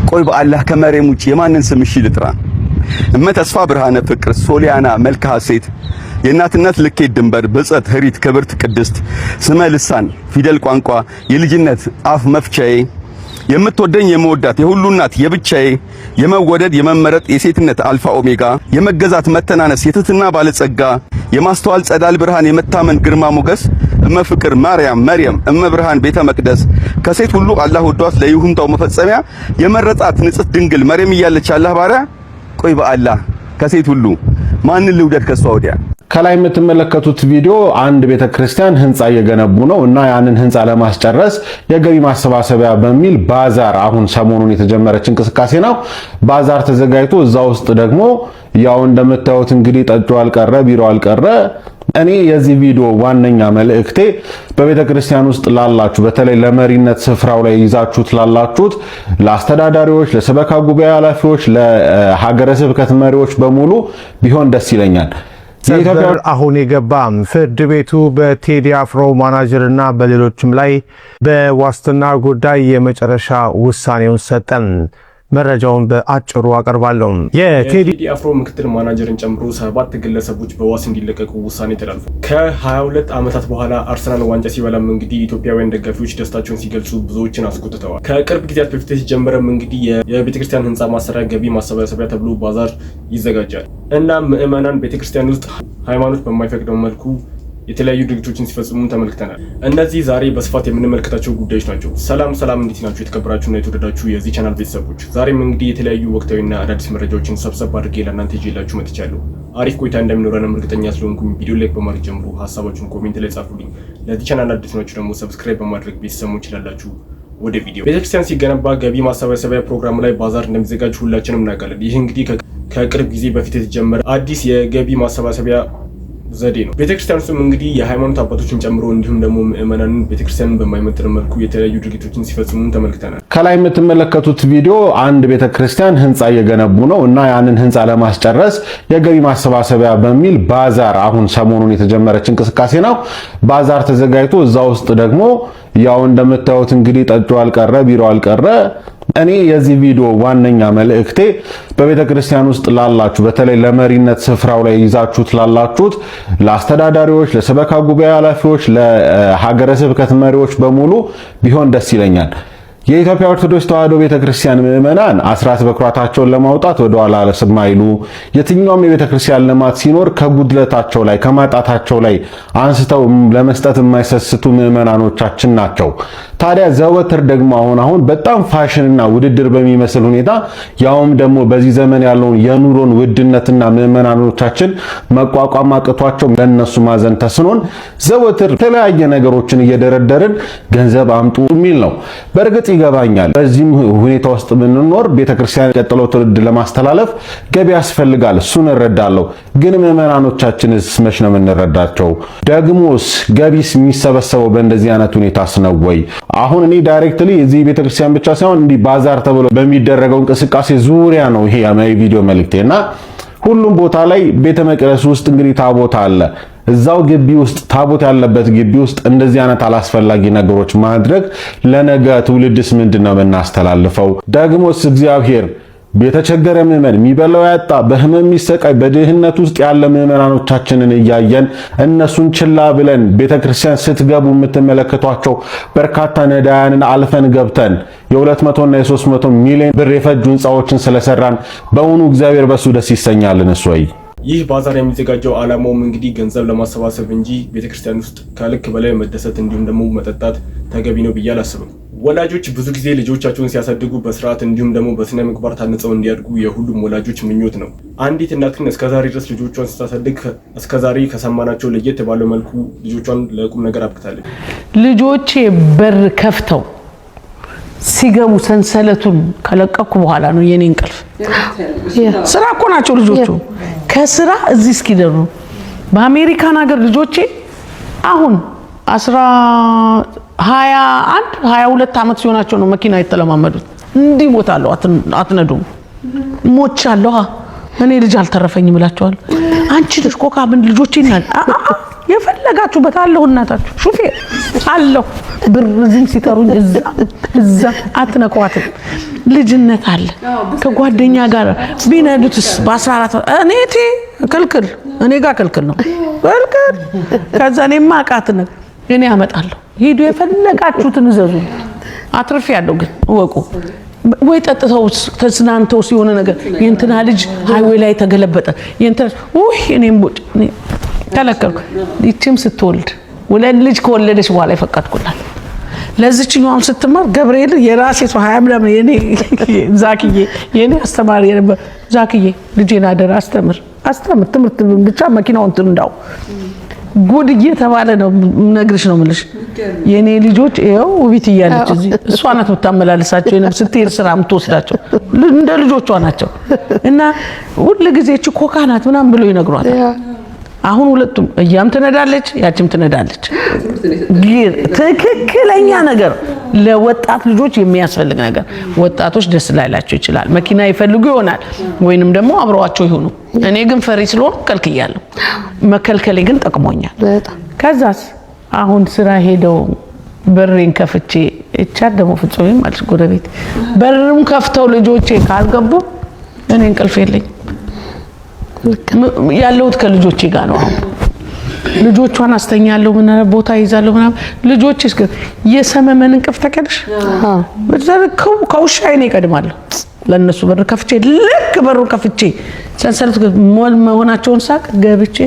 ቆይ በአላህ ከመሬም ውጪ የማንን ስም እሺ ልጥራ? እመ ተስፋ ብርሃነ ፍቅር ሶሊያና መልካ ሴት የእናትነት ልኬት ድንበር ብጽዕት ህሪት ክብርት ቅድስት ስመ ልሳን ፊደል ቋንቋ የልጅነት አፍ መፍቻዬ የምትወደኝ የመወዳት የሁሉ እናት የብቻዬ የመወደድ የመመረጥ የሴትነት አልፋ ኦሜጋ የመገዛት መተናነስ የትህትና ባለጸጋ የማስተዋል ጸዳል ብርሃን የመታመን ግርማ ሞገስ እመ ፍቅር ማርያም መርየም እመ ብርሃን ቤተ መቅደስ ከሴት ሁሉ አላህ ወዷት ለይሁንታው መፈጸሚያ የመረጣት ንጽሕት ድንግል መርየም እያለች አላህ ባሪያ ቆይ በአላህ ከሴት ሁሉ ማንን ልውደድ ከሷ ወዲያ? ከላይ የምትመለከቱት ቪዲዮ አንድ ቤተክርስቲያን ህንጻ እየገነቡ ነው እና ያንን ህንጻ ለማስጨረስ የገቢ ማሰባሰቢያ በሚል ባዛር አሁን ሰሞኑን የተጀመረች እንቅስቃሴ ነው። ባዛር ተዘጋጅቶ እዛ ውስጥ ደግሞ ያው እንደምታዩት እንግዲህ ጠጡ አልቀረ ቢሮ አልቀረ። እኔ የዚህ ቪዲዮ ዋነኛ መልእክቴ በቤተክርስቲያን ውስጥ ላላችሁ በተለይ ለመሪነት ስፍራው ላይ ይዛችሁት ላላችሁት ለአስተዳዳሪዎች፣ ለሰበካ ጉባኤ ኃላፊዎች፣ ለሀገረ ስብከት መሪዎች በሙሉ ቢሆን ደስ ይለኛል። የኢትዮጵያ አሁን የገባ ፍርድ ቤቱ በቴዲ አፍሮ ማናጀርና በሌሎችም ላይ በዋስትና ጉዳይ የመጨረሻ ውሳኔውን ሰጠን። መረጃውን በአጭሩ አቀርባለሁ። የቴዲ አፍሮ ምክትል ማናጀርን ጨምሮ 7 ግለሰቦች በዋስ እንዲለቀቁ ውሳኔ ተላልፏል። ከ22 ዓመታት በኋላ አርሰናል ዋንጫ ሲበላም እንግዲህ ኢትዮጵያውያን ደጋፊዎች ደስታቸውን ሲገልጹ ብዙዎችን አስቆጥተዋል። ከቅርብ ጊዜያት በፊት ሲጀመረም እንግዲህ የቤተክርስቲያን ህንጻ ማሰሪያ ገቢ ማሰባሰቢያ ተብሎ ባዛር ይዘጋጃል እና ምዕመናን ቤተክርስቲያን ውስጥ ሃይማኖት በማይፈቅደው መልኩ የተለያዩ ድርጊቶችን ሲፈጽሙ ተመልክተናል። እነዚህ ዛሬ በስፋት የምንመለከታቸው ጉዳዮች ናቸው። ሰላም እንዴት ናችሁ? የተከበራችሁና የተወደዳችሁ የዚህ ቻናል ቤተሰቦች፣ ዛሬም እንግዲህ የተለያዩ ወቅታዊና አዳዲስ መረጃዎችን ሰብሰብ አድርጌ ለእናንተ ይዤላችሁ መጥቻለሁ። አሪፍ ቆይታ እንደሚኖረንም እርግጠኛ ስለሆንኩኝ ቪዲዮ ላይክ በማድረግ ጀምሩ። ሀሳባችሁን ኮሜንት ላይ ጻፉልኝ። ለዚህ ቻናል አዲስ ናችሁ ደግሞ ሰብስክራይብ በማድረግ ቤተሰቦች ይችላላችሁ። ወደ ቪዲዮ። ቤተክርስቲያን ሲገነባ ገቢ ማሰባሰቢያ ፕሮግራም ላይ ባዛር እንደሚዘጋጅ ሁላችንም እናውቃለን። ይህ እንግዲህ ከቅርብ ጊዜ በፊት የተጀመረ አዲስ የገቢ ማሰባሰቢያ ዘዴ ነው። ቤተክርስቲያን ውስጥም እንግዲህ የሃይማኖት አባቶችን ጨምሮ እንዲሁም ደግሞ ምዕመናንን ቤተክርስቲያንን በማይመጥን መልኩ የተለያዩ ድርጊቶችን ሲፈጽሙ ተመልክተናል። ከላይ የምትመለከቱት ቪዲዮ አንድ ቤተክርስቲያን ህንጻ እየገነቡ ነው እና ያንን ህንጻ ለማስጨረስ የገቢ ማሰባሰቢያ በሚል ባዛር አሁን ሰሞኑን የተጀመረች እንቅስቃሴ ነው። ባዛር ተዘጋጅቶ እዛ ውስጥ ደግሞ ያው እንደምታዩት እንግዲህ ጠጡ አልቀረ ቢሮ አልቀረ። እኔ የዚህ ቪዲዮ ዋነኛ መልእክቴ በቤተክርስቲያን ውስጥ ላላችሁ በተለይ ለመሪነት ስፍራው ላይ ይዛችሁት ላላችሁት ለአስተዳዳሪዎች፣ ለሰበካ ጉባኤ ኃላፊዎች፣ ለሀገረ ስብከት መሪዎች በሙሉ ቢሆን ደስ ይለኛል። የኢትዮጵያ ኦርቶዶክስ ተዋሕዶ ቤተክርስቲያን ምዕመናን አስራት በኩራታቸውን ለማውጣት ወደ ኋላ ስለማይሉ የትኛውም የቤተክርስቲያን ልማት ሲኖር ከጉድለታቸው ላይ ከማጣታቸው ላይ አንስተው ለመስጠት የማይሰስቱ ምዕመናኖቻችን ናቸው። ታዲያ ዘወትር ደግሞ አሁን በጣም ፋሽንና ውድድር በሚመስል ሁኔታ ያውም ደግሞ በዚህ ዘመን ያለውን የኑሮን ውድነትና ምዕመናኖቻችን መቋቋም አቅቷቸው ለነሱ ማዘን ተስኖን ዘወትር የተለያየ ነገሮችን እየደረደርን ገንዘብ አምጡ የሚል ነው። በእርግጥ ይገባኛል። በዚህም ሁኔታ ውስጥ ምንኖር ቤተክርስቲያን ቀጥለው ትውልድ ለማስተላለፍ ገቢ ያስፈልጋል። እሱን እረዳለሁ። ግን ምዕመናኖቻችንስ መች ነው የምንረዳቸው? ደግሞስ ገቢስ የሚሰበሰበው በእንደዚህ አይነት ሁኔታስ ነው ወይ? አሁን እኔ ዳይሬክትሊ እዚህ ቤተክርስቲያን ብቻ ሳይሆን እንዲህ ባዛር ተብሎ በሚደረገው እንቅስቃሴ ዙሪያ ነው ይሄ የቪዲዮ መልእክቴና ሁሉም ቦታ ላይ ቤተ መቅደስ ውስጥ እንግዲህ ታቦት አለ። እዛው ግቢ ውስጥ ታቦት ያለበት ግቢ ውስጥ እንደዚህ አይነት አላስፈላጊ ነገሮች ማድረግ ለነገ ትውልድስ ምንድነው የምናስተላልፈው? ደግሞስ እግዚአብሔር የተቸገረ ምዕመን የሚበላው ያጣ በህመም የሚሰቃይ በድህነት ውስጥ ያለ ምዕመናኖቻችንን እያየን እነሱን ችላ ብለን ቤተክርስቲያን ስትገቡ የምትመለከቷቸው በርካታ ነዳያንን አልፈን ገብተን የ200 እና የ300 ሚሊዮን ብር የፈጁ ህንጻዎችን ስለሰራን በእውኑ እግዚአብሔር በሱ ደስ ይሰኛልን? እሱ ወይ ይህ ባዛር የሚዘጋጀው ዓላማውም እንግዲህ ገንዘብ ለማሰባሰብ እንጂ ቤተክርስቲያን ውስጥ ከልክ በላይ መደሰት እንዲሁም ደግሞ መጠጣት ተገቢ ነው ብዬ አላስብም። ወላጆች ብዙ ጊዜ ልጆቻቸውን ሲያሳድጉ በስርዓት እንዲሁም ደግሞ በስነ ምግባር ታንጸው እንዲያድጉ የሁሉም ወላጆች ምኞት ነው። አንዲት እናት ግን እስከዛሬ ድረስ ልጆቿን ስታሳድግ እስከዛሬ ከሰማናቸው ለየት ባለው መልኩ ልጆቿን ለቁም ነገር አብቅታለች። ልጆቼ በር ከፍተው ሲገቡ ሰንሰለቱን ከለቀኩ በኋላ ነው የኔ እንቅልፍ። ስራ እኮ ናቸው ልጆቹ። ከስራ እዚህ እስኪደሩ በአሜሪካን ሀገር ልጆቼ አሁን 22 ዓመት ሲሆናቸው ነው መኪና የተለማመዱት። እንዲህ ሞታለሁ አትነዱም ሞቻለሁ እኔ ልጅ አልተረፈኝም እላቸዋለሁ። አንቺ ልጅ ኮካ ምን ልጆቼ ይናል የፈለጋችሁበት አለሁ እናታችሁ ሹፌር አለሁ ብር ዝም ሲጠሩኝ እዛ አትነኳትም። ልጅነት አለ። ከጓደኛ ጋር ቢነዱትስ በ14 እኔ ጋር ክልክል ነው ክልክል። ከዛ እኔማ አቃተነ እኔ አመጣለሁ ሂዱ የፈለጋችሁትን እዘዙ አትርፍ ያለው ግን ወቁ ወይ ጠጥተው ተስናንተው ሲሆነ ነገር የእንትና ልጅ ሃይዌይ ላይ ተገለበጠ የእንትና እኔም ቦጭ ተለከልኩ። ይቺም ስትወልድ ወለድ ልጅ ከወለደች በኋላ ይፈቀድኩላት ለዚህኛው ስትማር ገብርኤል የራሴ ሰው 20 ምናምን የኔ ዛክዬ የኔ አስተማሪ ነበር። ዛክዬ ልጄን አደራ አስተምር ትምህርት ብቻ መኪናውን እንዳው ጉድ እየተባለ ነው ነግርሽ ነው ምልሽ። የኔ ልጆች ይኸው ውቢት እያለች እዚህ እሷ ናት የምታመላልሳቸው የነብስ ስትሄድ ስራ የምትወስዳቸው እንደ ልጆቿ ናቸው። እና ሁሉ ጊዜ እቺ ኮካ ናት ምናምን ብለው ይነግሯታል። አሁን ሁለቱም እያም ትነዳለች ያችም ትነዳለች። ትክክለኛ ነገር ለወጣት ልጆች የሚያስፈልግ ነገር ወጣቶች ደስ ላይላቸው ይችላል። መኪና ይፈልጉ ይሆናል ወይንም ደግሞ አብረዋቸው ይሆኑ። እኔ ግን ፈሪ ስለሆነ ከልክያለሁ። መከልከሌ ግን ጠቅሞኛል። ከዛስ አሁን ስራ ሄደው በሬን ከፍቼ እቻ ደግሞ ፍጹም ማለት ጎረቤት በሩን ከፍተው ልጆቼ ካልገቡ እኔ እንቅልፍ የለኝ ያለውት ከልጆቼ ጋር ነው። ልጆቿን አስተኛለሁ ምን ቦታ ይዛለሁ ምናምን ልጆችስ የሰመመን እንቅልፍ ተከልሽ ከውሻዬ ነው ይቀድማለሁ። ለነሱ በር ከፍቼ ልክ በሩ ከፍቼ ሰንሰለት መሆናቸውን ሳቅ ገብቼ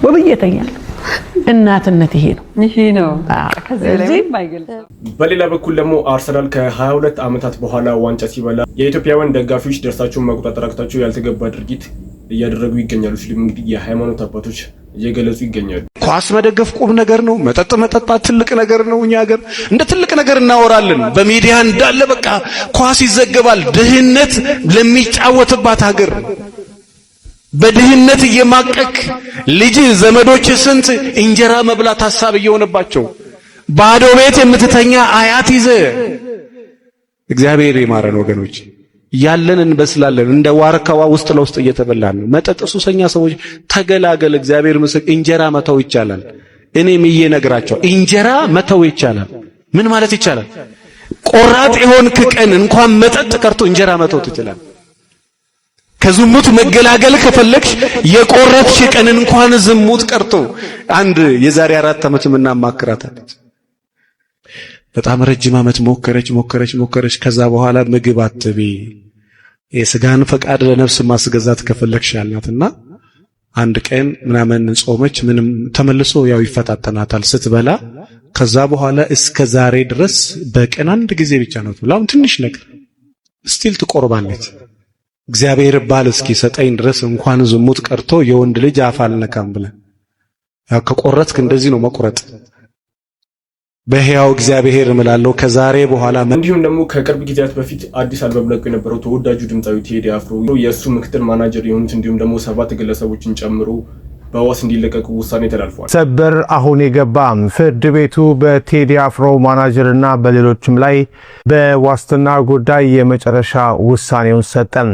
ወብየተኛል። እናትነት ይሄ ነው። ከዚህ በሌላ በኩል ደግሞ አርሰናል ከ22 ዓመታት በኋላ ዋንጫ ሲበላ የኢትዮጵያውያን ደጋፊዎች ደርሳቸውን መቆጣጠር አቅቷቸው ያልተገባ ድርጊት እያደረጉ ይገኛሉ ሲሉ እንግዲህ የሃይማኖት አባቶች እየገለጹ ይገኛሉ። ኳስ መደገፍ ቁም ነገር ነው። መጠጥ መጠጣት ትልቅ ነገር ነው። እኛ ሀገር እንደ ትልቅ ነገር እናወራለን። በሚዲያ እንዳለ በቃ ኳስ ይዘገባል። ድህነት ለሚጫወትባት ሀገር በድህነት እየማቀቅ ልጅ ዘመዶች ስንት እንጀራ መብላት ሐሳብ እየሆነባቸው ባዶ ቤት የምትተኛ አያት ይዘ እግዚአብሔር ይማረን ወገኖች። ያለን እንበስላለን እንደ ዋርካዋ ውስጥ ለውስጥ እየተበላን ነው። መጠጥ ሱሰኛ ሰዎች ተገላገል። እግዚአብሔር ምስክ እንጀራ መተው ይቻላል። እኔም እየነግራቸው እንጀራ መተው ይቻላል። ምን ማለት ይቻላል? ቆራጥ የሆንክ ቀን እንኳን መጠጥ ቀርቶ እንጀራ መተው ትችላለህ። ከዝሙት መገላገል ከፈለግሽ የቆረጥሽ ቀን እንኳን ዝሙት ቀርቶ አንድ የዛሬ 4 ዓመት ምናማክራታለች። በጣም ረጅም ዓመት ሞከረች። ከዛ በኋላ ምግብ አትቢ የስጋን ፈቃድ ለነፍስ ማስገዛት ከፈለግሽ ያልናትና አንድ ቀን ምናምን ጾመች። ምንም ተመልሶ ያው ይፈታተናታል ስትበላ። ከዛ በኋላ እስከ ዛሬ ድረስ በቀን አንድ ጊዜ ብቻ ነው ብላው ትንሽ ነገር ስቲል ትቆርባለች። እግዚአብሔር ባል እስኪ ሰጠኝ ድረስ እንኳን ዝሙት ቀርቶ የወንድ ልጅ አፍ አልነካም ብለ ያው ከቆረጥክ እንደዚህ ነው መቁረጥ። በሕያው እግዚአብሔር እምላለሁ ከዛሬ በኋላ እንዲሁም ደግሞ ከቅርብ ጊዜያት በፊት አዲስ አልበም ለቆ የነበረው ተወዳጁ ድምጻዊ ቴዲ አፍሮ የእሱ ምክትል ማናጀር የሆኑት እንዲሁም ደግሞ 7 ግለሰቦችን ጨምሮ በዋስ እንዲለቀቁ ውሳኔ ተላልፏል። ሰበር አሁን የገባ ፍርድ ቤቱ በቴዲ አፍሮ ማናጀርና በሌሎችም ላይ በዋስትና ጉዳይ የመጨረሻ ውሳኔውን ሰጠን።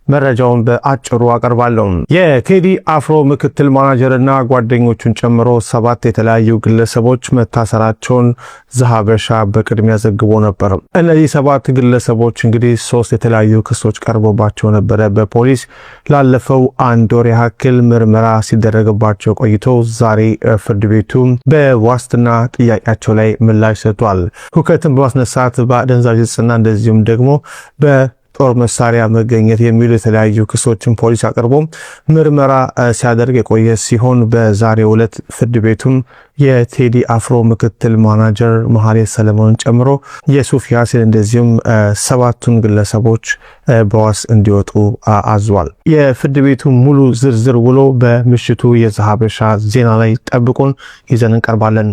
መረጃውን በአጭሩ አቀርባለሁ። የቴዲ አፍሮ ምክትል ማናጀርና ጓደኞቹን ጨምሮ 7 የተለያዩ ግለሰቦች መታሰራቸውን ዘሀበሻ በቅድሚያ ዘግቦ ነበር። እነዚህ 7 ግለሰቦች እንግዲህ 3 የተለያዩ ክሶች ቀርቦባቸው ነበረ። በፖሊስ ላለፈው 1 ወር ያክል ምርመራ ሲደረግባቸው ቆይቶ ዛሬ ፍርድ ቤቱ በዋስትና ጥያቄያቸው ላይ ምላሽ ሰጥቷል። ሁከትን በማስነሳት በአደንዛዥ ዕፅና እንደዚሁም ደግሞ ጦር መሳሪያ መገኘት የሚሉ የተለያዩ ክሶችን ፖሊስ አቅርቦ ምርመራ ሲያደርግ የቆየ ሲሆን በዛሬው ዕለት ፍርድ ቤቱም የቴዲ አፍሮ ምክትል ማናጀር መሐሌት ሰለሞንን ጨምሮ የሱፍ ያሲን እንደዚሁም 7ቱን ግለሰቦች በዋስ እንዲወጡ አዟል። የፍርድ ቤቱ ሙሉ ዝርዝር ውሎ በምሽቱ የዘሀበሻ ዜና ላይ ጠብቁን ይዘን እንቀርባለን።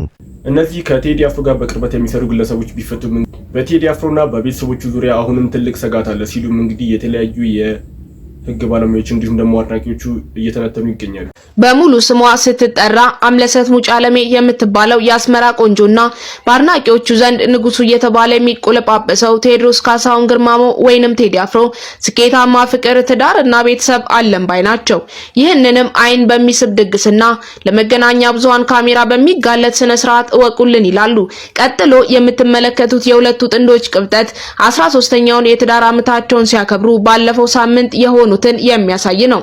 እነዚህ ከቴዲ አፍሮ ጋር በቅርበት የሚሰሩ ግለሰቦች ቢፈቱም በቴዲ አፍሮና በቤተሰቦቹ ዙሪያ አሁንም ትልቅ ስጋት አለ ሲሉም እንግዲህ የተለያዩ ህግ ባለሙያዎች እንዲሁም ደግሞ አድናቂዎቹ እየተነተኑ ይገኛሉ። በሙሉ ስሟ ስትጠራ አምለሰት ሙጫለሜ የምትባለው የአስመራ ቆንጆና በአድናቂዎቹ ዘንድ ንጉሱ እየተባለ የሚቆለጳጰሰው ቴዎድሮስ ካሳሁን ግርማሞ ወይንም ቴዲ አፍሮ ስኬታማ ፍቅር፣ ትዳር እና ቤተሰብ አለን ባይ ናቸው። ይህንንም አይን በሚስብ ድግስና ለመገናኛ ብዙሃን ካሜራ በሚጋለጥ ስነ ስርዓት እወቁልን ይላሉ። ቀጥሎ የምትመለከቱት የሁለቱ ጥንዶች ቅብጠት 13ኛውን የትዳር ዓመታቸውን ሲያከብሩ ባለፈው ሳምንት የሆኑትን የሚያሳይ ነው።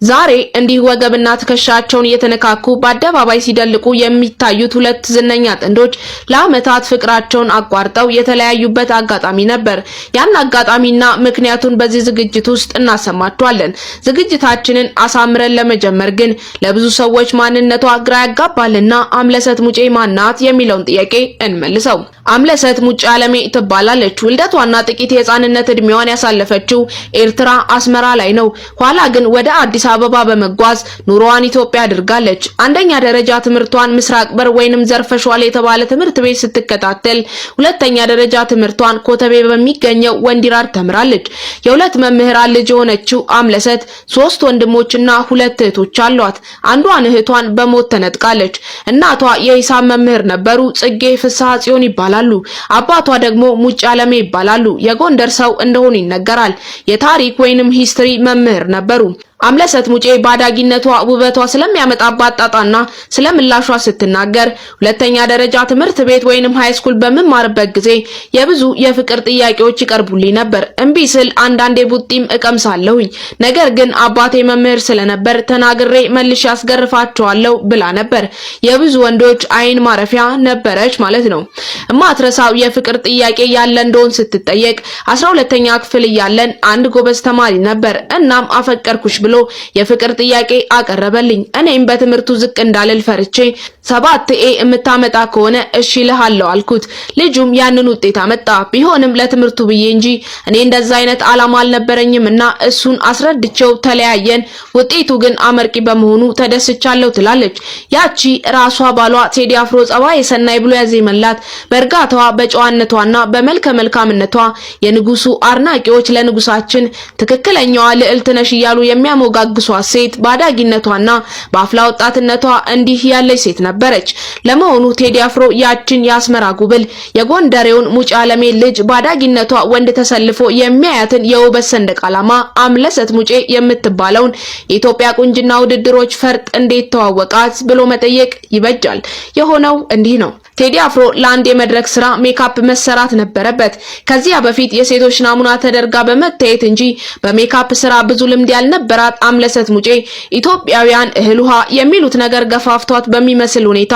ዛሬ እንዲህ ወገብና ትከሻቸውን እየተነካኩ በአደባባይ ሲደልቁ የሚታዩት ሁለት ዝነኛ ጥንዶች ለዓመታት ፍቅራቸውን አቋርጠው የተለያዩበት አጋጣሚ ነበር። ያን አጋጣሚና ምክንያቱን በዚህ ዝግጅት ውስጥ እናሰማችኋለን። ዝግጅታችንን አሳምረን ለመጀመር ግን ለብዙ ሰዎች ማንነቷ ግራ ያጋባልና አምለሰት ሙጬ ማናት የሚለውን ጥያቄ እንመልሰው። አምለሰት ሙጫለሜ ትባላለች። ውልደቷና ጥቂት የህፃንነት እድሜዋን ያሳለፈችው ኤርትራ አስመራ ላይ ነው። ኋላ ግን ወደ አዲስ አበባ በመጓዝ ኑሮዋን ኢትዮጵያ አድርጋለች። አንደኛ ደረጃ ትምህርቷን ምስራቅ በር ወይንም ዘርፈሿል የተባለ ትምህርት ቤት ስትከታተል፣ ሁለተኛ ደረጃ ትምህርቷን ኮተቤ በሚገኘው ወንዲራር ተምራለች። የሁለት መምህራን ልጅ የሆነችው አምለሰት 3 ወንድሞችና 2 እህቶች አሏት። አንዷን እህቷን በሞት ተነጥቃለች። እናቷ የሂሳብ መምህር ነበሩ። ጽጌ ፍስሐ ጽዮን ይባላሉ። አባቷ ደግሞ ሙጫለሜ ይባላሉ። የጎንደር ሰው እንደሆኑ ይነገራል። የታሪክ ወይንም ሂስትሪ መምህር ነበሩ። አምለሰት ሙጬ ባዳጊነቷ ውበቷ ስለሚያመጣባት ጣጣና ስለምላሿ ስትናገር ሁለተኛ ደረጃ ትምህርት ቤት ወይንም ሃይ ስኩል በመማርበት ጊዜ የብዙ የፍቅር ጥያቄዎች ይቀርቡልኝ ነበር። እምቢ ስል አንዳንዴ ቡጢም እቀምሳለሁኝ። ነገር ግን አባቴ መምህር ስለነበር ተናግሬ መልሼ ያስገርፋቸዋለሁ ብላ ነበር። የብዙ ወንዶች አይን ማረፊያ ነበረች ማለት ነው። እማትረሳው የፍቅር ጥያቄ ያለ እንደሆን ስትጠየቅ 12ኛ ክፍል እያለን አንድ ጎበዝ ተማሪ ነበር። እናም አፈቀርኩሽ ብሎ የፍቅር ጥያቄ አቀረበልኝ። እኔም በትምህርቱ ዝቅ እንዳልል ፈርቼ 7 ኤ የምታመጣ ከሆነ እሺ ልሃለው አልኩት። ልጁም ያንን ውጤት አመጣ። ቢሆንም ለትምህርቱ ብዬ እንጂ እኔ እንደዛ አይነት አላማ አልነበረኝምና እሱን አስረድቼው ተለያየን። ውጤቱ ግን አመርቂ በመሆኑ ተደስቻለሁ ትላለች። ያቺ ራሷ ባሏ ቴዲ አፍሮ ጸባይ ሰናይ ብሎ ያዜመላት በእርጋታዋ በጨዋነቷና በመልከ መልካምነቷ የንጉሱ አድናቂዎች ለንጉሳችን ትክክለኛዋ ልዕልት ነሽ እያሉ የሚያሞጋግሷት ሴት ባዳጊነቷና በአፍላ ወጣትነቷ እንዲህ ያለች ሴት ነበረች። ለመሆኑ ቴዲ አፍሮ ያችን የአስመራ ጉብል የጎንደሬውን ሙጫለሜ ልጅ ባዳጊነቷ ወንድ ተሰልፎ የሚያያትን የውበት ሰንደቅ ዓላማ አምለሰት ሙጬ የምትባለውን የኢትዮጵያ ቁንጅና ውድድሮች ፈርጥ እንዴት ተዋወቃት ብሎ መጠየቅ ይበጃል። የሆነው እንዲህ ነው። ቴዲ አፍሮ ለአንድ የመድረክ ስራ ሜካፕ መሰራት ነበረበት። ከዚያ በፊት የሴቶች ናሙና ተደርጋ በመታየት እንጂ በሜካፕ ስራ ብዙ ልምድ ያልነበራት አምለሰት ሙጬ ኢትዮጵያውያን እህል ውሃ የሚሉት ነገር ገፋፍቷት በሚመስል ሁኔታ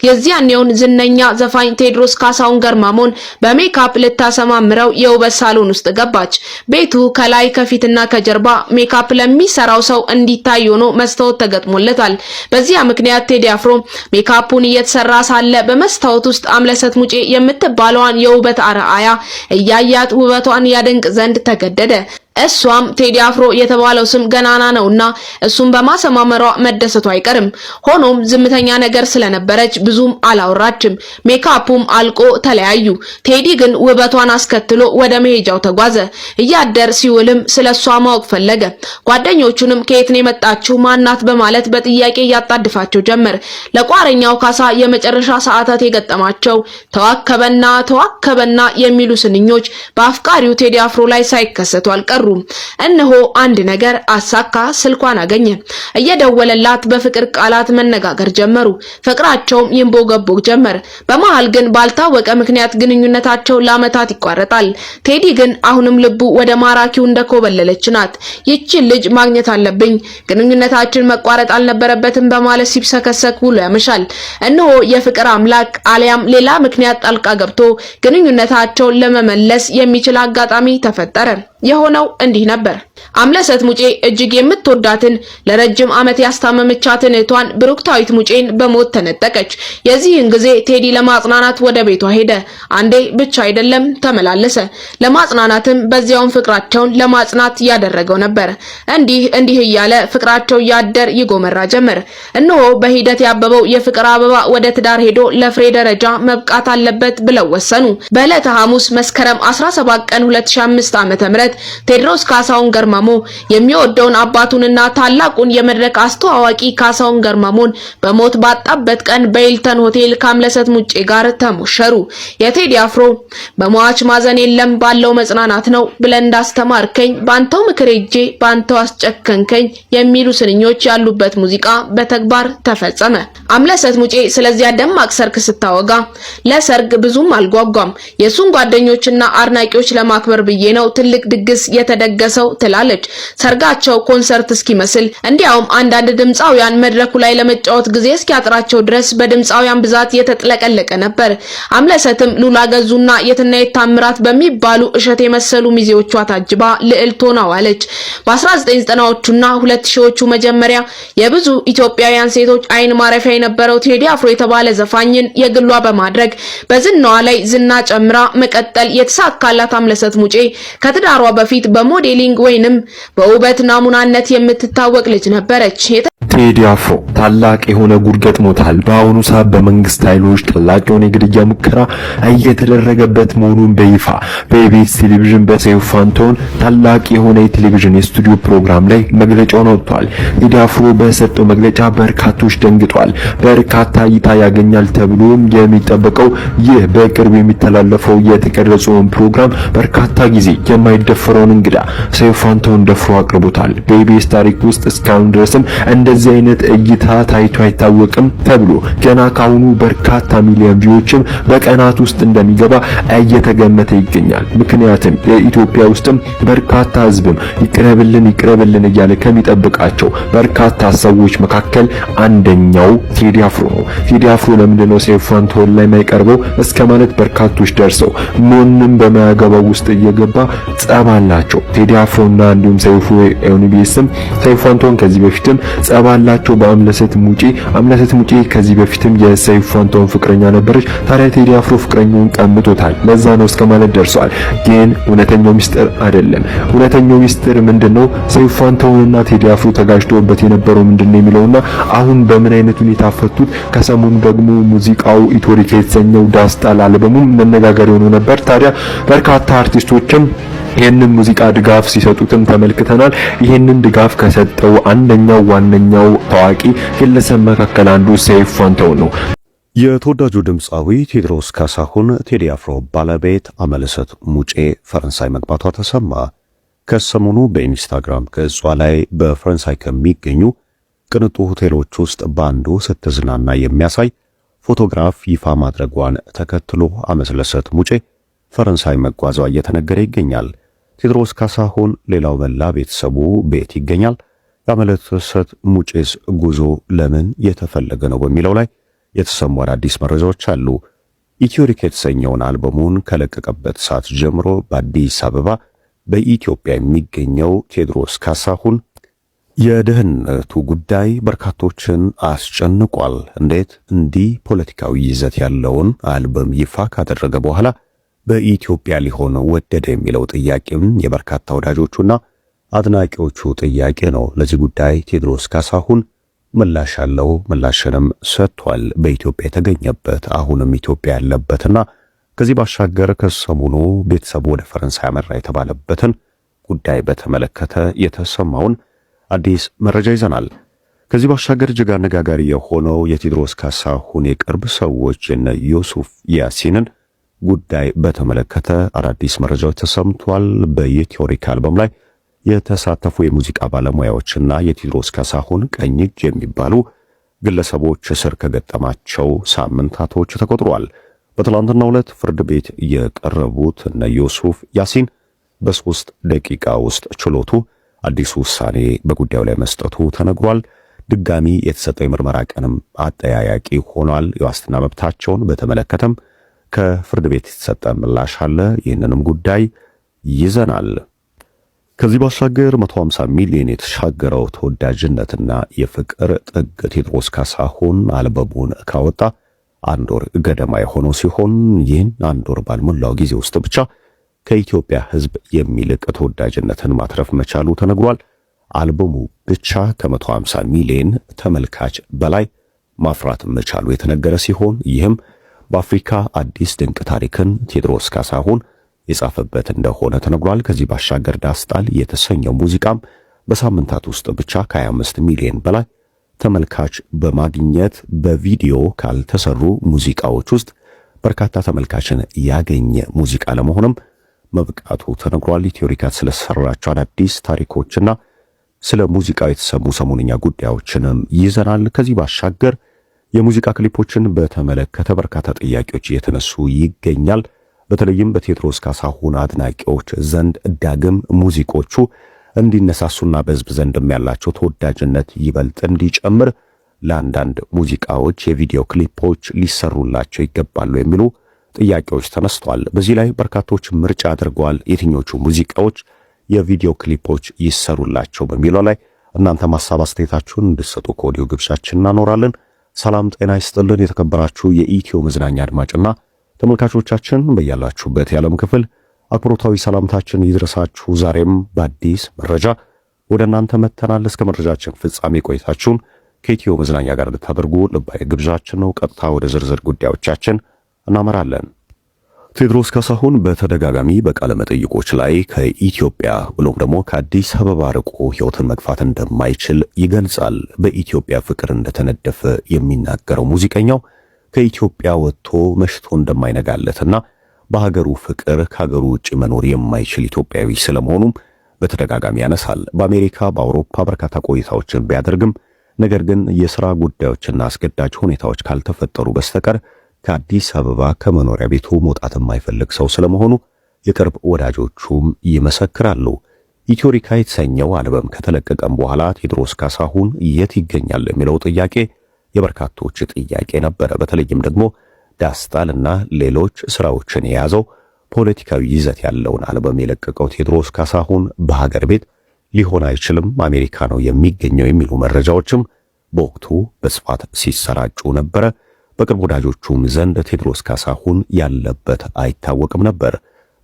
የዚያኔውን ዝነኛ ዘፋኝ ቴዎድሮስ ካሳሁን ገርማሞን በሜካፕ ልታሰማምረው የውበት ሳሎን ውስጥ ገባች። ቤቱ ከላይ ከፊትና ከጀርባ ሜካፕ ለሚሰራው ሰው እንዲታይ ሆኖ መስታወት ተገጥሞለታል። በዚያ ምክንያት ቴዲ አፍሮ ሜካፑን እየተሰራ ሳለ በመስታወት ውስጥ አምለሰት ሙጬ የምትባለዋን የውበት አርአያ እያያት ውበቷን ያደንቅ ዘንድ ተገደደ። እሷም ቴዲ አፍሮ የተባለው ስም ገናና ነውና እሱን በማሰማመሯ መደሰቱ አይቀርም። ሆኖም ዝምተኛ ነገር ስለነበረች ብዙም አላወራችም። ሜካፑም አልቆ ተለያዩ። ቴዲ ግን ውበቷን አስከትሎ ወደ መሄጃው ተጓዘ። እያደር ሲውልም ስለሷ ማወቅ ፈለገ። ጓደኞቹንም ከየት ነው የመጣችው ማናት በማለት በጥያቄ ያጣድፋቸው ጀመር። ለቋረኛው ካሳ የመጨረሻ ሰዓታት የገጠማቸው ተዋከበና የሚሉ ስንኞች በአፍቃሪው ቴዲ አፍሮ ላይ ሳይከሰቱ አልቀሩ። እነሆ አንድ ነገር አሳካ። ስልኳን አገኘ። እየደወለላት በፍቅር ቃላት መነጋገር ጀመሩ። ፍቅራቸውም ይንቦገቦግ ጀመር። በመሃል ግን ባልታወቀ ምክንያት ግንኙነታቸው ለዓመታት ይቋረጣል። ቴዲ ግን አሁንም ልቡ ወደ ማራኪው እንደኮበለለች ናት። ይቺን ልጅ ማግኘት አለብኝ፣ ግንኙነታችን መቋረጥ አልነበረበትም በማለት ሲብሰከሰክ ውሎ ያመሻል። እነሆ የፍቅር አምላክ አሊያም ሌላ ምክንያት ጣልቃ ገብቶ ግንኙነታቸውን ለመመለስ የሚችል አጋጣሚ ተፈጠረ። የሆነው እንዲህ ነበር። አምለሰት ሙጬ እጅግ የምትወዳትን ለረጅም ዓመት ያስታመመቻትን እህቷን ብሩክታዊት ሙጬን በሞት ተነጠቀች። የዚህን ጊዜ ቴዲ ለማጽናናት ወደ ቤቷ ሄደ። አንዴ ብቻ አይደለም ተመላለሰ። ለማጽናናትም በዚያውን ፍቅራቸውን ለማጽናት ያደረገው ነበር። እንዲህ እያለ ፍቅራቸው ያደር ይጎመራ ጀመር። እነሆ በሂደት ያበበው የፍቅር አበባ ወደ ትዳር ሄዶ ለፍሬ ደረጃ መብቃት አለበት ብለው ወሰኑ። በዕለተ ሐሙስ መስከረም 17 ቀን 2005 ዓ.ም ቴዎድሮስ ካሳሁን ገርማሞ የሚወደውን አባቱንና ታላቁን የመድረክ አስተዋዋቂ ካሳሁን ገርማሞን በሞት ባጣበት ቀን በሂልተን ሆቴል ከአምለሰት ሙጬ ጋር ተሞሸሩ። የቴዲ አፍሮ በሟች ማዘን የለም ባለው መጽናናት ነው ብለን እንዳስተማርከኝ ባንተው ምክር ሄጄ ባንተው አስጨከንከኝ የሚሉ ስንኞች ያሉበት ሙዚቃ በተግባር ተፈጸመ። አምለሰት ሙጬ ስለዚያ ደማቅ ሰርግ ስታወጋ ለሰርግ ብዙም አልጓጓም። የሱን ጓደኞችና አድናቂዎች ለማክበር ብዬ ነው ትልቅ ድግስ የተደገሰው ትላለች። ሰርጋቸው ኮንሰርት እስኪመስል እንዲያውም አንዳንድ ድምጻውያን መድረኩ ላይ ለመጫወት ጊዜ እስኪያጥራቸው ድረስ በድምጻውያን ብዛት የተጥለቀለቀ ነበር። አምለሰትም ሉላ ገዙና የትናየት ታምራት በሚባሉ እሸት የመሰሉ ሚዜዎቿ ታጅባ ልዕልት ሆና ዋለች። በ1990ዎቹና 2000ዎቹ መጀመሪያ የብዙ ኢትዮጵያውያን ሴቶች አይን ማረፊያ የነበረው ቴዲ አፍሮ የተባለ ዘፋኝን የግሏ በማድረግ በዝናዋ ላይ ዝና ጨምራ መቀጠል የተሳካላት አምለሰት ሙጬ ከትዳሯ በፊት በሞዴሊንግ ወይንም በውበት ናሙናነት የምትታወቅ ልጅ ነበረች። ቴዲ አፍሮ ታላቅ የሆነ ጉድ ገጥሞታል። በአሁኑ ሰዓት በመንግስት ኃይሎች ታላቅ የሆነ የግድያ ሙከራ እየተደረገበት መሆኑን በይፋ በኢቢኤስ ቴሌቪዥን በሰይፉ ፋንታሁን ታላቅ የሆነ የቴሌቪዥን የስቱዲዮ ፕሮግራም ላይ መግለጫውን ወጥቷል። ቴዲ አፍሮ በሰጠው መግለጫ በርካቶች ደንግጧል። በርካታ እይታ ያገኛል ተብሎ የሚጠበቀው ይህ በቅርብ የሚተላለፈው የተቀረጸውን ፕሮግራም በርካታ ጊዜ የማይደፈረውን እንግዳ ሰይፉ ፋንታሁን ደፍሮ አቅርቦታል። በኢቢኤስ ታሪክ ውስጥ እስካሁን ድረስም እንደዚህ አይነት እይታ ታይቶ አይታወቅም ተብሎ ገና ካሁኑ በርካታ ሚሊዮን ቪዎችም በቀናት ውስጥ እንደሚገባ እየተገመተ ይገኛል። ምክንያቱም የኢትዮጵያ ውስጥም በርካታ ህዝብም ይቅረብልን እያለ ከሚጠብቃቸው በርካታ ሰዎች መካከል አንደኛው ቴዲ አፍሮ ነው። ቴዲ አፍሮ ለምንድነው ሰይፉ ፋንታሁን ላይ የማይቀርበው እስከ ማለት በርካቶች ደርሰው ምንም በማያገባው ውስጥ እየገባ ጸባላቸው ቴዲ አፍሮና እንዲሁም ሰይፉ ኤኦኒቢስም ሰይፉ ፋንታሁን ከዚህ በፊትም ጸባላቸው በአምለሰት ሙጬ። አምለሰት ሙጬ ከዚህ በፊትም የሰይፉ ፋንታሁን ፍቅረኛ ነበረች። ታዲያ ቴዲ አፍሮ ፍቅረኛውን ቀምቶታል። ለዛ ነው እስከ ማለት ደርሷል። ግን እውነተኛው ሚስጥር አይደለም። እውነተኛው ሚስጥር ምንድነው? ሰይፉ ፋንታሁንና ቴዲ አፍሮ ተጋጅተውበት የነበረው ምንድነው የሚለውና አሁን በምን አይነት ሁኔታ ፈቱት። ከሰሞኑ ደግሞ ሙዚቃው ኢትዮሪክ የተሰኘው ዳስጣል አልበሙ መነጋገር ሆኖ ነበር። ታዲያ በርካታ አርቲስቶችም ይህንን ሙዚቃ ድጋፍ ሲሰጡትም ተመልክተናል። ይህንን ድጋፍ ከሰጠው ዋነኛው ታዋቂ ግለሰብ መካከል አንዱ ሰይፉ ፋንታሁን ነው። የተወዳጁ ድምፃዊ ቴዎድሮስ ካሳሁን ቴዲ አፍሮ ባለቤት አምለሰት ሙጬ ፈረንሳይ መግባቷ ተሰማ። ከሰሞኑ በኢንስታግራም ገጿ ላይ በፈረንሳይ ከሚገኙ ቅንጡ ሆቴሎች ውስጥ ባንዱ ስትዝናና የሚያሳይ ፎቶግራፍ ይፋ ማድረጓን ተከትሎ አምለሰት ሙጬ ፈረንሳይ መጓዟ እየተነገረ ይገኛል። ቴዎድሮስ ካሳሁን ሌላው መላ ቤተሰቡ ቤት ይገኛል። የአምለሰት ሙጬስ ጉዞ ለምን የተፈለገ ነው በሚለው ላይ የተሰሙ አዳዲስ መረጃዎች አሉ። ኢትዮሪክ የተሰኘውን አልበሙን ከለቀቀበት ሰዓት ጀምሮ በአዲስ አበባ በኢትዮጵያ የሚገኘው ቴዎድሮስ ካሳሁን የደህንነቱ ጉዳይ በርካቶችን አስጨንቋል። እንዴት እንዲህ ፖለቲካዊ ይዘት ያለውን አልበም ይፋ ካደረገ በኋላ በኢትዮጵያ ሊሆን ወደደ የሚለው ጥያቄም የበርካታ ወዳጆቹና አድናቂዎቹ ጥያቄ ነው። ለዚህ ጉዳይ ቴዎድሮስ ካሳሁን ምላሽ አለው። ምላሽንም ሰጥቷል። በኢትዮጵያ የተገኘበት አሁንም ኢትዮጵያ ያለበትና ከዚህ ባሻገር ከሰሞኑ ቤተሰቡ ወደ ፈረንሳይ አመራ የተባለበትን ጉዳይ በተመለከተ የተሰማውን አዲስ መረጃ ይዘናል። ከዚህ ባሻገር እጅግ አነጋጋሪ የሆነው የቴዎድሮስ ካሳሁን የቅርብ ሰዎች የነ ዮሱፍ ያሲንን ጉዳይ በተመለከተ አዳዲስ መረጃዎች ተሰምቷል። በኢትዮሪክ አልበም ላይ የተሳተፉ የሙዚቃ ባለሙያዎችና የቴዎድሮስ ካሳሁን ቀኝ እጅ የሚባሉ ግለሰቦች እስር ከገጠማቸው ሳምንታቶች ተቆጥሯል። በትላንትናው ዕለት ፍርድ ቤት የቀረቡት እነ ዮሱፍ ያሲን በ3 ደቂቃ ውስጥ ችሎቱ አዲስ ውሳኔ በጉዳዩ ላይ መስጠቱ ተነግሯል። ድጋሚ የተሰጠው የምርመራ ቀንም አጠያያቂ ሆኗል። የዋስትና መብታቸውን በተመለከተም ከፍርድ ቤት የተሰጠ ምላሽ አለ። ይህንንም ጉዳይ ይዘናል። ከዚህ ባሻገር 150 ሚሊዮን የተሻገረው ተወዳጅነትና የፍቅር ጥግ ቴዎድሮስ ካሳሁን አልበሙን ካወጣ 1 ወር ገደማ የሆነው ሲሆን ይህን 1 ወር ባልሞላው ጊዜ ውስጥ ብቻ ከኢትዮጵያ ሕዝብ የሚልቅ ተወዳጅነትን ማትረፍ መቻሉ ተነግሯል። አልበሙ ብቻ ከ150 ሚሊዮን ተመልካች በላይ ማፍራት መቻሉ የተነገረ ሲሆን ይህም በአፍሪካ አዲስ ድንቅ ታሪክን ቴዎድሮስ ካሳሁን የጻፈበት እንደሆነ ተነግሯል። ከዚህ ባሻገር ዳስጣል የተሰኘው ሙዚቃም በሳምንታት ውስጥ ብቻ ከ25 ሚሊዮን በላይ ተመልካች በማግኘት በቪዲዮ ካልተሰሩ ሙዚቃዎች ውስጥ በርካታ ተመልካችን ያገኘ ሙዚቃ ለመሆንም መብቃቱ ተነግሯል። ኢትዮሪካት ስለሰራቸው አዳዲስ ታሪኮችና ስለ ሙዚቃው የተሰሙ ሰሞንኛ ጉዳዮችንም ይዘናል። ከዚህ ባሻገር የሙዚቃ ክሊፖችን በተመለከተ በርካታ ጥያቄዎች እየተነሱ ይገኛል። በተለይም በቴዎድሮስ ካሳሁን አድናቂዎች ዘንድ ዳግም ሙዚቆቹ እንዲነሳሱና በሕዝብ ዘንድም ያላቸው ተወዳጅነት ይበልጥ እንዲጨምር ለአንዳንድ ሙዚቃዎች የቪዲዮ ክሊፖች ሊሰሩላቸው ይገባሉ የሚሉ ጥያቄዎች ተነስተዋል። በዚህ ላይ በርካቶች ምርጫ አድርገዋል። የትኞቹ ሙዚቃዎች የቪዲዮ ክሊፖች ይሰሩላቸው በሚለው ላይ እናንተ ሐሳብ አስተያየታችሁን እንድትሰጡ ከወዲሁ ግብዣችን እናኖራለን። ሰላም ጤና ይስጥልን። የተከበራችሁ የኢትዮ መዝናኛ አድማጭና ተመልካቾቻችን በያላችሁበት የዓለም ክፍል አክብሮታዊ ሰላምታችን ይድረሳችሁ። ዛሬም በአዲስ መረጃ ወደ እናንተ መጥተናል። እስከ መረጃችን ፍጻሜ ቆይታችሁን ከኢትዮ መዝናኛ ጋር እንድታደርጉ ልባዊ ግብዣችን ነው። ቀጥታ ወደ ዝርዝር ጉዳዮቻችን እናመራለን። ቴዎድሮስ ካሳሁን በተደጋጋሚ በቃለ መጠይቆች ላይ ከኢትዮጵያ ብሎም ደግሞ ከአዲስ አበባ ርቆ ሕይወትን መግፋት እንደማይችል ይገልጻል። በኢትዮጵያ ፍቅር እንደተነደፈ የሚናገረው ሙዚቀኛው ከኢትዮጵያ ወጥቶ መሽቶ እንደማይነጋለትና በሀገሩ ፍቅር ከሀገሩ ውጭ መኖር የማይችል ኢትዮጵያዊ ስለመሆኑም በተደጋጋሚ ያነሳል። በአሜሪካ በአውሮፓ በርካታ ቆይታዎችን ቢያደርግም ነገር ግን የሥራ ጉዳዮችና አስገዳጅ ሁኔታዎች ካልተፈጠሩ በስተቀር ከአዲስ አበባ ከመኖሪያ ቤቱ መውጣት የማይፈልግ ሰው ስለመሆኑ የቅርብ ወዳጆቹም ይመሰክራሉ። ኢትዮሪካ የተሰኘው አልበም ከተለቀቀም በኋላ ቴዎድሮስ ካሳሁን የት ይገኛል የሚለው ጥያቄ የበርካቶች ጥያቄ ነበረ። በተለይም ደግሞ ዳስጣልና ሌሎች ስራዎችን የያዘው ፖለቲካዊ ይዘት ያለውን አልበም የለቀቀው ቴዎድሮስ ካሳሁን በሀገር ቤት ሊሆን አይችልም፣ አሜሪካ ነው የሚገኘው የሚሉ መረጃዎችም በወቅቱ በስፋት ሲሰራጩ ነበረ። በቅርብ ወዳጆቹም ዘንድ ቴዎድሮስ ካሳሁን ያለበት አይታወቅም ነበር።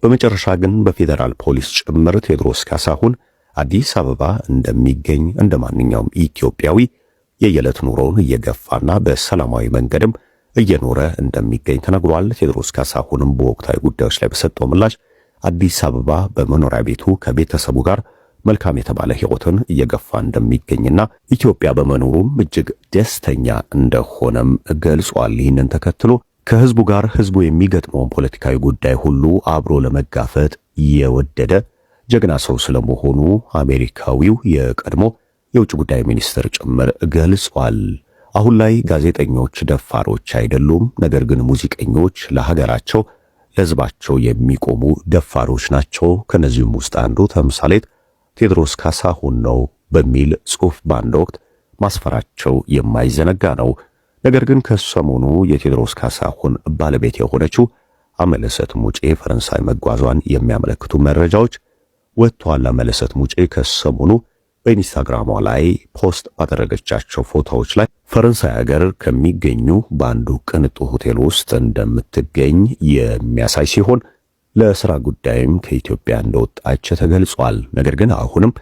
በመጨረሻ ግን በፌዴራል ፖሊስ ጭምር ቴዎድሮስ ካሳሁን አዲስ አበባ እንደሚገኝ እንደ ማንኛውም ኢትዮጵያዊ የየዕለት ኑሮውን እየገፋና በሰላማዊ መንገድም እየኖረ እንደሚገኝ ተነግሯል። ቴዎድሮስ ካሳሁንም በወቅታዊ ጉዳዮች ላይ በሰጠው ምላሽ አዲስ አበባ በመኖሪያ ቤቱ ከቤተሰቡ ጋር መልካም የተባለ ሕይወትን እየገፋ እንደሚገኝና ኢትዮጵያ በመኖሩም እጅግ ደስተኛ እንደሆነም ገልጿል። ይህንን ተከትሎ ከህዝቡ ጋር ህዝቡ የሚገጥመውን ፖለቲካዊ ጉዳይ ሁሉ አብሮ ለመጋፈጥ የወደደ ጀግና ሰው ስለመሆኑ አሜሪካዊው የቀድሞ የውጭ ጉዳይ ሚኒስትር ጭምር ገልጿል። አሁን ላይ ጋዜጠኞች ደፋሮች አይደሉም፣ ነገር ግን ሙዚቀኞች ለሀገራቸው ለህዝባቸው የሚቆሙ ደፋሮች ናቸው። ከነዚህም ውስጥ አንዱ ተምሳሌት ቴዎድሮስ ካሳሁን ነው በሚል ጽሑፍ በአንድ ወቅት ማስፈራቸው የማይዘነጋ ነው። ነገር ግን ከሰሞኑ የቴዎድሮስ ካሳሁን ባለቤት የሆነችው አመለሰት ሙጬ ፈረንሳይ መጓዟን የሚያመለክቱ መረጃዎች ወጥቷል። አመለሰት ሙጬ ከሰሞኑ በኢንስታግራሟ ላይ ፖስት ባደረገቻቸው ፎቶዎች ላይ ፈረንሳይ ሀገር ከሚገኙ በአንዱ ቅንጡ ሆቴል ውስጥ እንደምትገኝ የሚያሳይ ሲሆን ለሥራ ጉዳይም ከኢትዮጵያ እንደወጣች ተገልጿል። ነገር ግን አሁንም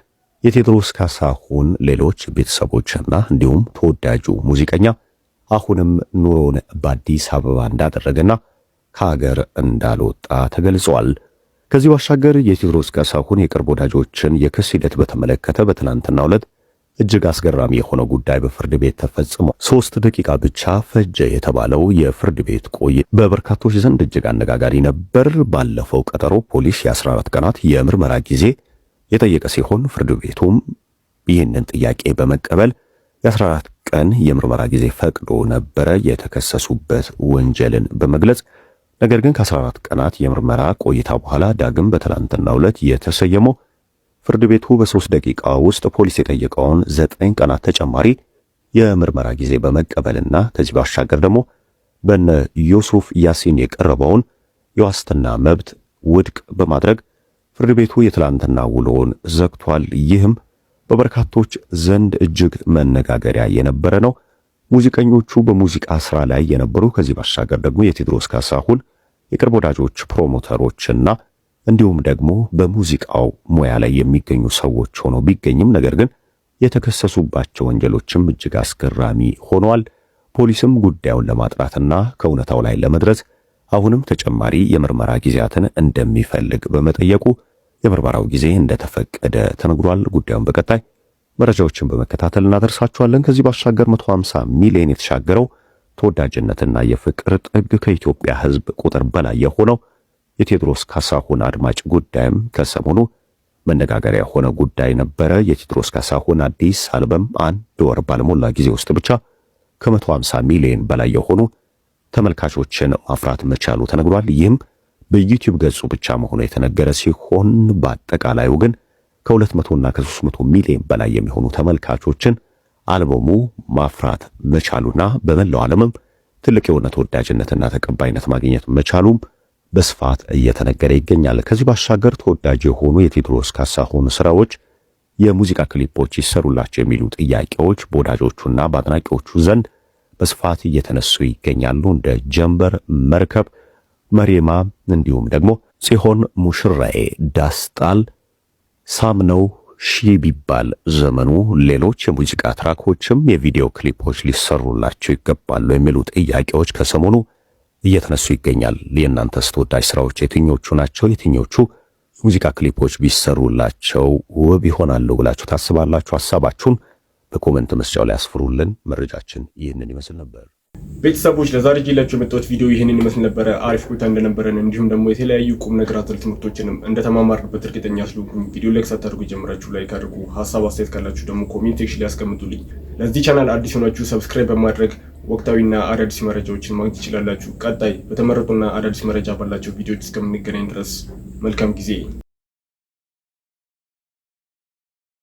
የቴዎድሮስ ካሳሁን ሌሎች ቤተሰቦችና እንዲሁም ተወዳጁ ሙዚቀኛ አሁንም ኑሮን በአዲስ አበባ እንዳደረገና ከሀገር እንዳልወጣ ተገልጿል። ከዚህ ባሻገር የቴዎድሮስ ካሳሁን የቅርብ ወዳጆችን የክስ ሂደት በተመለከተ በትናንትናው ዕለት እጅግ አስገራሚ የሆነው ጉዳይ በፍርድ ቤት ተፈጽሞ 3 ደቂቃ ብቻ ፈጀ የተባለው የፍርድ ቤት ቆይታ በበርካቶች ዘንድ እጅግ አነጋጋሪ ነበር። ባለፈው ቀጠሮ ፖሊስ የ14 ቀናት የምርመራ ጊዜ የጠየቀ ሲሆን ፍርድ ቤቱም ይህንን ጥያቄ በመቀበል የ14 ቀን የምርመራ ጊዜ ፈቅዶ ነበረ የተከሰሱበት ወንጀልን በመግለጽ። ነገር ግን ከ14 ቀናት የምርመራ ቆይታ በኋላ ዳግም በትናንትናው ዕለት የተሰየመው ፍርድ ቤቱ በ3 ደቂቃ ውስጥ ፖሊስ የጠየቀውን 9 ቀናት ተጨማሪ የምርመራ ጊዜ በመቀበልና ከዚህ ባሻገር ደግሞ በነ ዩሱፍ ያሲን የቀረበውን የዋስትና መብት ውድቅ በማድረግ ፍርድ ቤቱ የትላንትና ውሎውን ዘግቷል። ይህም በበርካቶች ዘንድ እጅግ መነጋገሪያ የነበረ ነው። ሙዚቀኞቹ በሙዚቃ ስራ ላይ የነበሩ ከዚህ ባሻገር ደግሞ የቴዎድሮስ ካሳሁን የቅርብ ወዳጆች፣ ፕሮሞተሮችና እንዲሁም ደግሞ በሙዚቃው ሙያ ላይ የሚገኙ ሰዎች ሆነው ቢገኝም ነገር ግን የተከሰሱባቸው ወንጀሎችም እጅግ አስገራሚ ሆነዋል። ፖሊስም ጉዳዩን ለማጥራትና ከእውነታው ላይ ለመድረስ አሁንም ተጨማሪ የምርመራ ጊዜያትን እንደሚፈልግ በመጠየቁ የምርመራው ጊዜ እንደተፈቀደ ተነግሯል። ጉዳዩን በቀጣይ መረጃዎችን በመከታተል እናደርሳችኋለን። ከዚህ ባሻገር 150 ሚሊዮን የተሻገረው ተወዳጅነትና የፍቅር ጥግ ከኢትዮጵያ ሕዝብ ቁጥር በላይ የሆነው የቴዎድሮስ ካሳሁን አድማጭ ጉዳይም ከሰሞኑ መነጋገሪያ የሆነ ጉዳይ ነበረ። የቴዎድሮስ ካሳሁን አዲስ አልበም 1 ወር ባልሞላ ጊዜ ውስጥ ብቻ ከ150 ሚሊዮን በላይ የሆኑ ተመልካቾችን ማፍራት መቻሉ ተነግሯል። ይህም በዩቲዩብ ገጹ ብቻ መሆኑ የተነገረ ሲሆን በአጠቃላዩ ግን ከ200 እና ከ300 ሚሊዮን በላይ የሚሆኑ ተመልካቾችን አልበሙ ማፍራት መቻሉና በመላው ዓለምም ትልቅ የሆነ ተወዳጅነትና ተቀባይነት ማግኘት መቻሉም በስፋት እየተነገረ ይገኛል። ከዚህ ባሻገር ተወዳጅ የሆኑ የቴዎድሮስ ካሳሁን ስራዎች የሙዚቃ ክሊፖች ይሰሩላቸው የሚሉ ጥያቄዎች በወዳጆቹና በአድናቂዎቹ ዘንድ በስፋት እየተነሱ ይገኛሉ። እንደ ጀንበር፣ መርከብ፣ መሬማ እንዲሁም ደግሞ ጽዮን ሙሽራዬ፣ ዳስጣል፣ ሳምነው፣ ሺ ቢባል ዘመኑ፣ ሌሎች የሙዚቃ ትራኮችም የቪዲዮ ክሊፖች ሊሰሩላቸው ይገባሉ የሚሉ ጥያቄዎች ከሰሞኑ እየተነሱ ይገኛል። የእናንተስ ተወዳጅ ስራዎች የትኞቹ ናቸው? የትኞቹ ሙዚቃ ክሊፖች ቢሰሩላቸው ውብ ይሆናሉ ብላችሁ ታስባላችሁ? ሐሳባችሁን በኮሜንት መስጫው ላይ አስፍሩልን። መረጃችን ይህንን ይመስል ነበር። ቤተሰቦች ለዛሬ ጅላችሁ የመጣሁት ቪዲዮ ይህንን ይመስል ነበረ። አሪፍ ቆይታ እንደነበረን እንዲሁም ደግሞ የተለያዩ ቁም ነገር አዘል ትምህርቶችንም እንደተማማርንበት እርግጠኛ ስለሆንኩኝ ቪዲዮ ላይክ ሳታደርጉ ጀምራችሁ ላይክ አድርጉ። ሐሳብ አስተያየት ካላችሁ ደግሞ ኮሜንት ሴክሽን ላይ አስቀምጡልኝ። ለዚህ ቻናል አዲስ ሆናችሁ ሰብስክራይብ በማድረግ ወቅታዊና አዳዲስ መረጃዎችን ማግኘት ትችላላችሁ። ቀጣይ በተመረጡና አዳዲስ መረጃ ባላቸው ቪዲዮዎች እስከምንገናኝ ድረስ መልካም ጊዜ